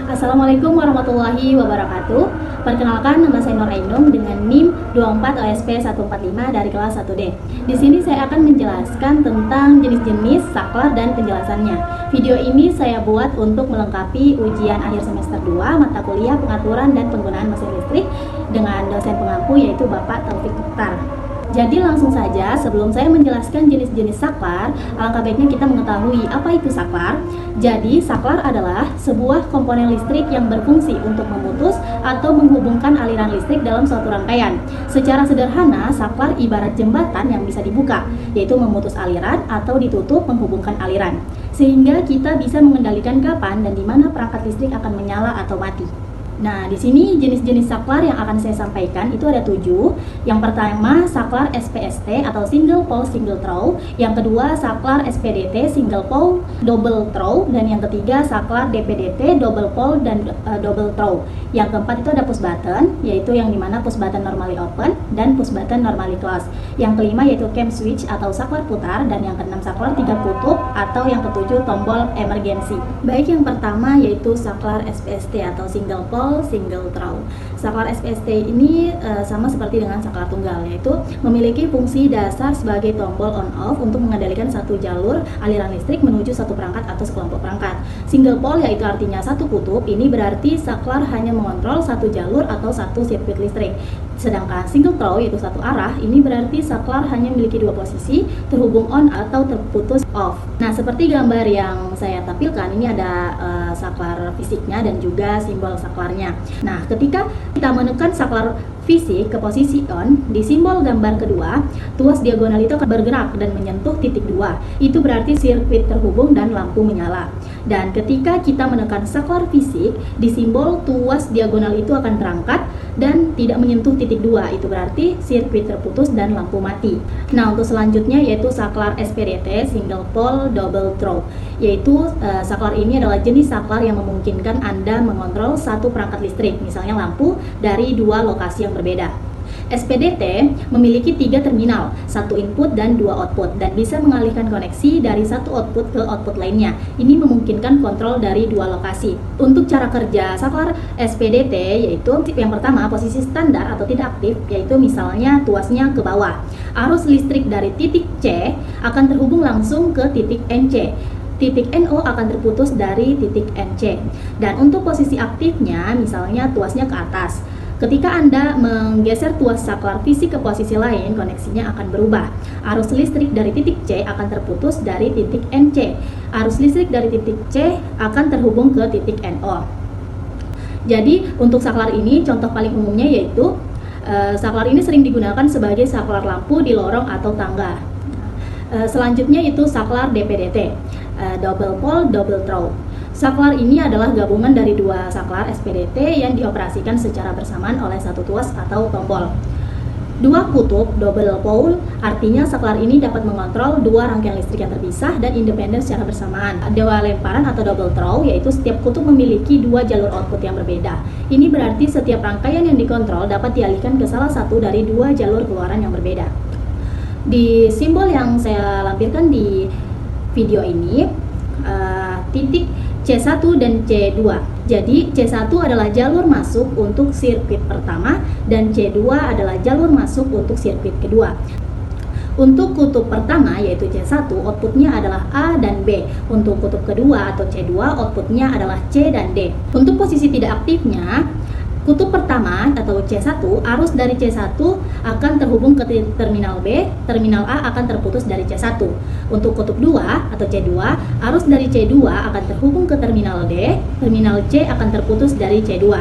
Assalamualaikum warahmatullahi wabarakatuh. Perkenalkan, nama saya Nur Ainung dengan NIM 24 OSP 145 dari kelas 1D. Di sini saya akan menjelaskan tentang jenis-jenis saklar dan penjelasannya. Video ini saya buat untuk melengkapi ujian akhir semester 2 mata kuliah pengaturan dan penggunaan mesin listrik dengan dosen pengampu yaitu Bapak Taufik Mukhtar. Jadi langsung saja, sebelum saya menjelaskan jenis-jenis saklar, alangkah baiknya kita mengetahui apa itu saklar. Jadi, saklar adalah sebuah komponen listrik yang berfungsi untuk memutus atau menghubungkan aliran listrik dalam suatu rangkaian. Secara sederhana, saklar ibarat jembatan yang bisa dibuka, yaitu memutus aliran atau ditutup menghubungkan aliran. Sehingga kita bisa mengendalikan kapan dan di mana perangkat listrik akan menyala atau mati. Nah, di sini jenis-jenis saklar yang akan saya sampaikan itu ada 7. Yang pertama, saklar SPST atau single pole single throw. Yang kedua, saklar SPDT single pole double throw. Dan yang ketiga, saklar DPDT double pole dan double throw. Yang keempat itu ada push button, yaitu yang dimana push button normally open dan push button normally close. Yang kelima yaitu cam switch atau saklar putar. Dan yang keenam, saklar 3 kutub atau yang ketujuh, tombol emergency. Baik, yang pertama yaitu saklar SPST atau single pole single throw. Saklar SPST ini sama seperti dengan saklar tunggal, yaitu memiliki fungsi dasar sebagai tombol on off untuk mengendalikan satu jalur aliran listrik menuju satu perangkat atau sekelompok perangkat. Single pole yaitu artinya satu kutub, ini berarti saklar hanya mengontrol satu jalur atau satu sirkuit listrik. Sedangkan single throw yaitu satu arah, ini berarti saklar hanya memiliki dua posisi, terhubung on atau terputus off. Nah, seperti gambar yang saya tampilkan, ini ada saklar fisiknya dan juga simbol saklarnya. Nah, ketika kita menekan saklar fisik ke posisi on, di simbol gambar kedua, tuas diagonal itu akan bergerak dan menyentuh titik 2. Itu berarti sirkuit terhubung dan lampu menyala. Dan ketika kita menekan saklar fisik, di simbol tuas diagonal itu akan berangkat dan tidak menyentuh titik 2. Itu berarti sirkuit terputus dan lampu mati. Nah, untuk selanjutnya yaitu saklar SPDT single pole double throw. Yaitu saklar ini adalah jenis saklar yang memungkinkan Anda mengontrol satu perangkat listrik, misalnya lampu, dari dua lokasi yang berbeda. SPDT memiliki 3 terminal, 1 input dan 2 output, dan bisa mengalihkan koneksi dari satu output ke output lainnya. Ini memungkinkan kontrol dari 2 lokasi. Untuk cara kerja saklar SPDT yaitu yang pertama, posisi standar atau tidak aktif, yaitu misalnya tuasnya ke bawah. Arus listrik dari titik C akan terhubung langsung ke titik NC. Titik NO akan terputus dari titik NC. Dan untuk posisi aktifnya, misalnya tuasnya ke atas. Ketika Anda menggeser tuas saklar fisik ke posisi lain, koneksinya akan berubah. Arus listrik dari titik C akan terputus dari titik NC. Arus listrik dari titik C akan terhubung ke titik NO. Jadi, untuk saklar ini, contoh paling umumnya yaitu saklar ini sering digunakan sebagai saklar lampu di lorong atau tangga. Selanjutnya itu saklar DPDT, double pole double throw. Saklar ini adalah gabungan dari 2 saklar SPDT yang dioperasikan secara bersamaan oleh satu tuas atau tombol. 2 kutub double pole artinya saklar ini dapat mengontrol 2 rangkaian listrik yang terpisah dan independen secara bersamaan. 2 lemparan atau double throw yaitu setiap kutub memiliki 2 jalur output yang berbeda. Ini berarti setiap rangkaian yang dikontrol dapat dialihkan ke salah satu dari 2 jalur keluaran yang berbeda. Di simbol yang saya lampirkan di video ini, titik C1 dan C2. Jadi C1 adalah jalur masuk untuk sirkuit pertama dan C2 adalah jalur masuk untuk sirkuit kedua. Untuk kutub pertama yaitu C1, outputnya adalah A dan B. Untuk kutub kedua atau C2, outputnya adalah C dan D. Untuk posisi tidak aktifnya, kutub pertama atau C1, arus dari C1 akan terhubung ke terminal B, terminal A akan terputus dari C1. Untuk kutub 2 atau C2, arus dari C2 akan terhubung ke terminal D, terminal C akan terputus dari C2.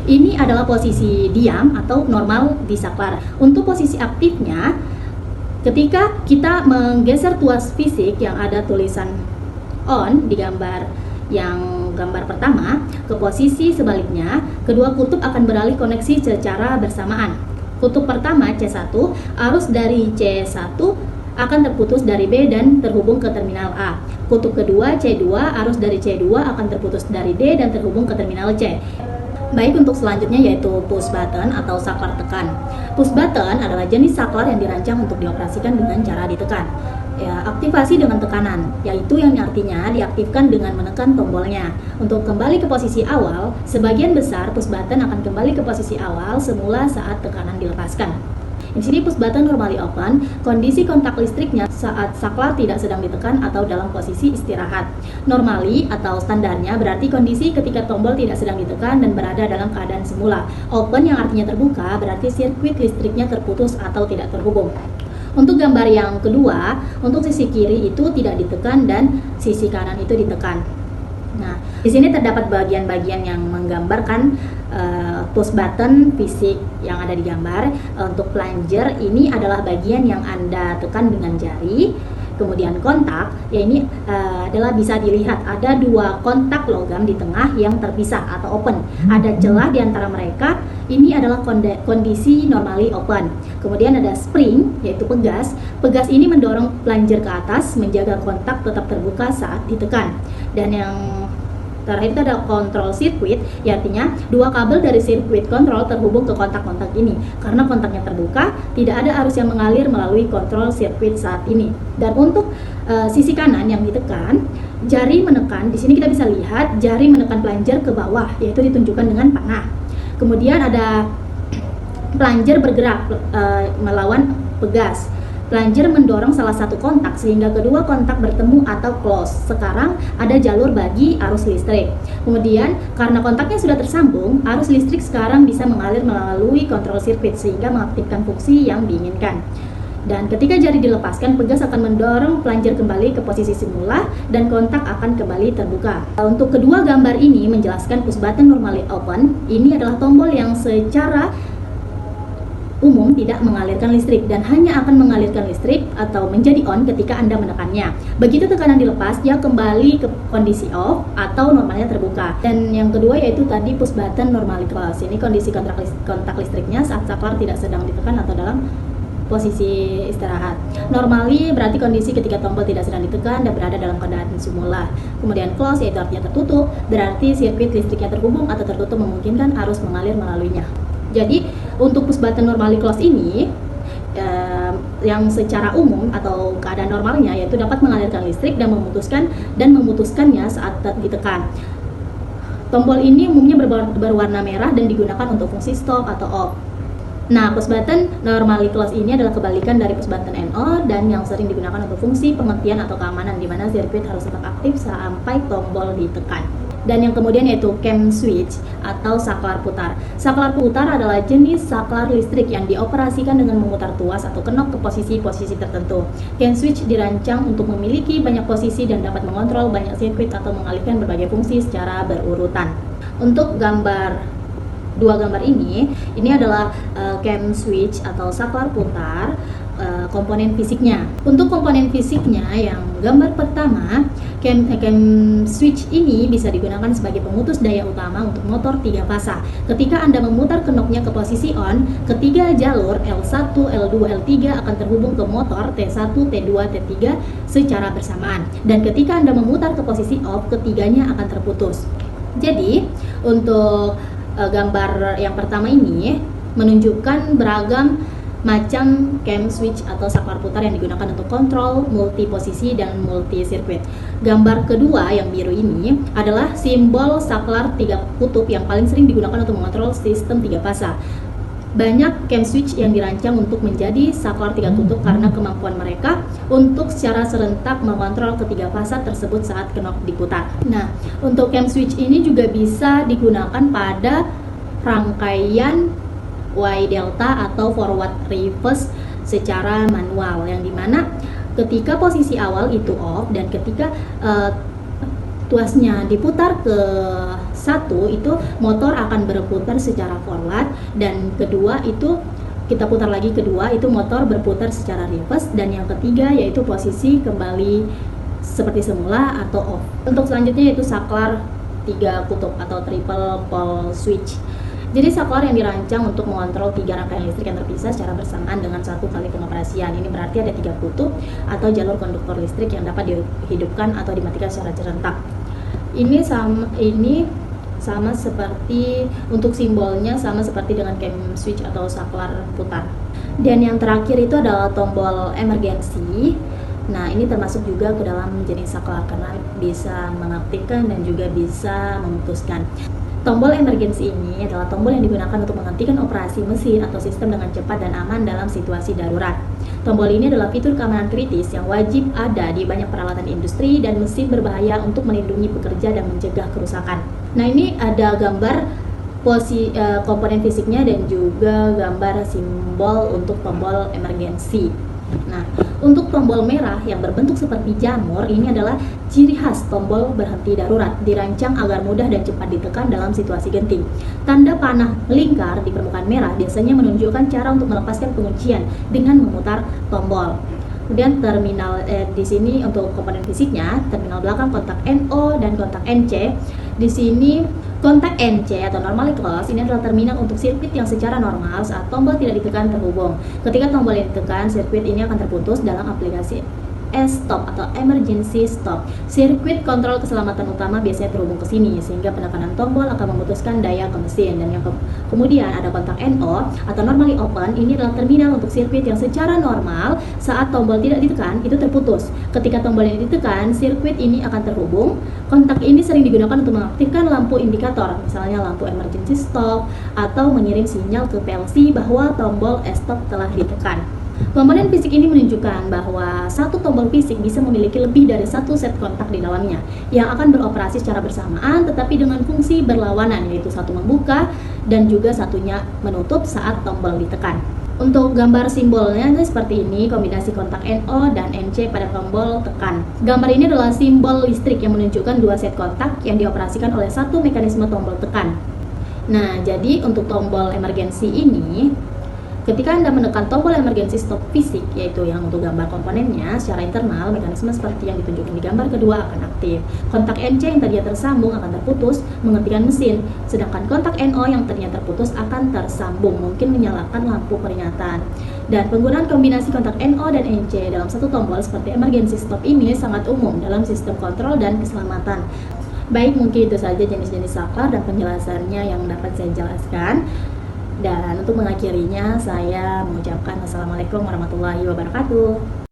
Ini adalah posisi diam atau normal di saklar. Untuk posisi aktifnya, ketika kita menggeser tuas fisik yang ada tulisan on di gambar pertama ke posisi sebaliknya, kedua kutub akan beralih koneksi secara bersamaan. Kutub pertama C1, arus dari C1 akan terputus dari B dan terhubung ke terminal A. Kutub kedua C2, arus dari C2 akan terputus dari D dan terhubung ke terminal C. Baik, untuk selanjutnya yaitu push button atau saklar tekan. Push button adalah jenis saklar yang dirancang untuk dioperasikan dengan cara ditekan. ya, aktivasi dengan tekanan, yaitu yang artinya diaktifkan dengan menekan tombolnya. Untuk kembali ke posisi awal, sebagian besar push button akan kembali ke posisi awal semula saat tekanan dilepaskan. Di sini push button normally open, kondisi kontak listriknya saat saklar tidak sedang ditekan atau dalam posisi istirahat. Normally atau standarnya berarti kondisi ketika tombol tidak sedang ditekan dan berada dalam keadaan semula. Open yang artinya terbuka berarti sirkuit listriknya terputus atau tidak terhubung. Untuk gambar yang kedua, untuk sisi kiri itu tidak ditekan dan sisi kanan itu ditekan. Nah, di sini terdapat bagian-bagian yang menggambarkan push button fisik yang ada di gambar. Untuk plunger ini adalah bagian yang Anda tekan dengan jari. Kemudian kontak, ya ini adalah bisa dilihat ada dua kontak logam di tengah yang terpisah atau open. Ada celah di antara mereka. Ini adalah kondisi normally open. Kemudian ada spring, yaitu pegas. Pegas ini mendorong plunger ke atas, menjaga kontak tetap terbuka saat ditekan. Dan yang terakhir itu ada control circuit, ya artinya dua kabel dari sirkuit kontrol terhubung ke kontak-kontak ini. Karena kontaknya terbuka, tidak ada arus yang mengalir melalui control circuit saat ini. Dan untuk sisi kanan yang ditekan, jari menekan, di sini kita bisa lihat jari menekan plunger ke bawah, yaitu ditunjukkan dengan panah. Kemudian ada plunger bergerak melawan pegas. Plunger mendorong salah satu kontak sehingga kedua kontak bertemu atau close. Sekarang ada jalur bagi arus listrik. Kemudian karena kontaknya sudah tersambung, arus listrik sekarang bisa mengalir melalui kontrol sirkuit sehingga mengaktifkan fungsi yang diinginkan. Dan ketika jari dilepaskan, pegas akan mendorong plunger kembali ke posisi semula dan kontak akan kembali terbuka. Untuk kedua gambar ini menjelaskan push button normally open. Ini adalah tombol yang secara umum tidak mengalirkan listrik dan hanya akan mengalirkan listrik atau menjadi on ketika Anda menekannya. Begitu tekanan dilepas, dia kembali ke kondisi off atau normalnya terbuka. Dan yang kedua yaitu tadi push button normally close. Ini kondisi kontak listriknya saat saklar tidak sedang ditekan atau dalam posisi istirahat. Normally berarti kondisi ketika tombol tidak sedang ditekan dan berada dalam keadaan semula. Kemudian close yaitu artinya tertutup, berarti sirkuit listriknya terhubung atau tertutup memungkinkan arus mengalir melaluinya. Jadi untuk push button normally close ini yang secara umum atau keadaan normalnya yaitu dapat mengalirkan listrik dan memutuskannya saat ditekan. Tombol ini umumnya berwarna merah dan digunakan untuk fungsi stop atau off. Nah, push button normally close ini adalah kebalikan dari push button NO dan yang sering digunakan untuk fungsi pengertian atau keamanan di mana sirkuit harus tetap aktif sampai tombol ditekan. Dan yang kemudian yaitu cam switch atau saklar putar. Saklar putar adalah jenis saklar listrik yang dioperasikan dengan memutar tuas atau kenop ke posisi-posisi tertentu. Cam switch dirancang untuk memiliki banyak posisi dan dapat mengontrol banyak sirkuit atau mengalihkan berbagai fungsi secara berurutan. Untuk dua gambar ini adalah cam switch atau saklar putar. Komponen fisiknya. Untuk komponen fisiknya yang gambar pertama, cam switch ini bisa digunakan sebagai pemutus daya utama untuk motor 3 fasa. Ketika Anda memutar knopnya ke posisi on, ketiga jalur L1, L2, L3 akan terhubung ke motor T1, T2, T3 secara bersamaan. Dan ketika Anda memutar ke posisi off, ketiganya akan terputus. Jadi, untuk gambar yang pertama ini menunjukkan beragam macam cam switch atau saklar putar yang digunakan untuk kontrol multi posisi dan multi sirkuit. Gambar kedua yang biru ini adalah simbol saklar 3 kutub yang paling sering digunakan untuk mengontrol sistem 3 fasa. Banyak cam switch yang dirancang untuk menjadi saklar 3 kutub karena kemampuan mereka untuk secara serentak mengontrol ketiga fasa tersebut saat knop diputar. Nah, untuk cam switch ini juga bisa digunakan pada rangkaian Y delta atau forward reverse secara manual, yang dimana ketika posisi awal itu off dan ketika tuasnya diputar ke 1 itu motor akan berputar secara forward, dan kedua itu kita putar lagi kedua itu motor berputar secara reverse, dan yang ketiga yaitu posisi kembali seperti semula atau off. Untuk selanjutnya yaitu saklar 3 kutub atau triple pole switch. Jadi saklar yang dirancang untuk mengontrol 3 rangkaian listrik yang terpisah secara bersamaan dengan 1 kali pengoperasian. Ini berarti ada 3 kutub atau jalur konduktor listrik yang dapat dihidupkan atau dimatikan secara serentak. Ini sama seperti untuk simbolnya sama seperti dengan cam switch atau saklar putar. Dan yang terakhir itu adalah tombol emergency. Nah, ini termasuk juga ke dalam jenis saklar karena bisa mengaktifkan dan juga bisa memutuskan. Tombol emergency ini adalah tombol yang digunakan untuk menghentikan operasi mesin atau sistem dengan cepat dan aman dalam situasi darurat. Tombol ini adalah fitur keamanan kritis yang wajib ada di banyak peralatan industri dan mesin berbahaya untuk melindungi pekerja dan mencegah kerusakan. Nah, ini ada gambar komponen fisiknya dan juga gambar simbol untuk tombol emergency. Nah, untuk tombol merah yang berbentuk seperti jamur, ini adalah ciri khas tombol berhenti darurat, dirancang agar mudah dan cepat ditekan dalam situasi genting. Tanda panah melingkar di permukaan merah biasanya menunjukkan cara untuk melepaskan penguncian dengan memutar tombol. Kemudian terminal di sini untuk komponen fisiknya, terminal belakang kontak NO dan kontak NC. Di sini kontak NC atau normally closed ini adalah terminal untuk sirkuit yang secara normal saat tombol tidak ditekan terhubung. Ketika tombol yang ditekan, sirkuit ini akan terputus dalam aplikasi stop atau emergency stop. Sirkuit kontrol keselamatan utama biasanya terhubung ke sini sehingga penekanan tombol akan memutuskan daya ke mesin. Dan yang kemudian ada kontak NO atau normally open, ini adalah terminal untuk sirkuit yang secara normal saat tombol tidak ditekan itu terputus. Ketika tombol ini ditekan, sirkuit ini akan terhubung. Kontak ini sering digunakan untuk mengaktifkan lampu indikator, misalnya lampu emergency stop atau mengirim sinyal ke PLC bahwa tombol stop telah ditekan. Komponen fisik ini menunjukkan bahwa satu tombol fisik bisa memiliki lebih dari satu set kontak di dalamnya yang akan beroperasi secara bersamaan tetapi dengan fungsi berlawanan, yaitu satu membuka dan juga satunya menutup saat tombol ditekan. Untuk gambar simbolnya seperti ini, kombinasi kontak NO dan NC pada tombol tekan. Gambar ini adalah simbol listrik yang menunjukkan dua set kontak yang dioperasikan oleh satu mekanisme tombol tekan. Nah, jadi untuk tombol emergency ini, ketika Anda menekan tombol emergency stop fisik, yaitu yang untuk gambar komponennya, secara internal mekanisme seperti yang ditunjukkan di gambar kedua akan aktif. Kontak NC yang tadinya tersambung akan terputus, menghentikan mesin, sedangkan kontak NO yang tadinya terputus akan tersambung, mungkin menyalakan lampu peringatan. Dan penggunaan kombinasi kontak NO dan NC dalam satu tombol seperti emergency stop ini sangat umum dalam sistem kontrol dan keselamatan. Baik, mungkin itu saja jenis-jenis saklar dan penjelasannya yang dapat saya jelaskan. Dan untuk mengakhirinya, saya mengucapkan Assalamualaikum warahmatullahi wabarakatuh.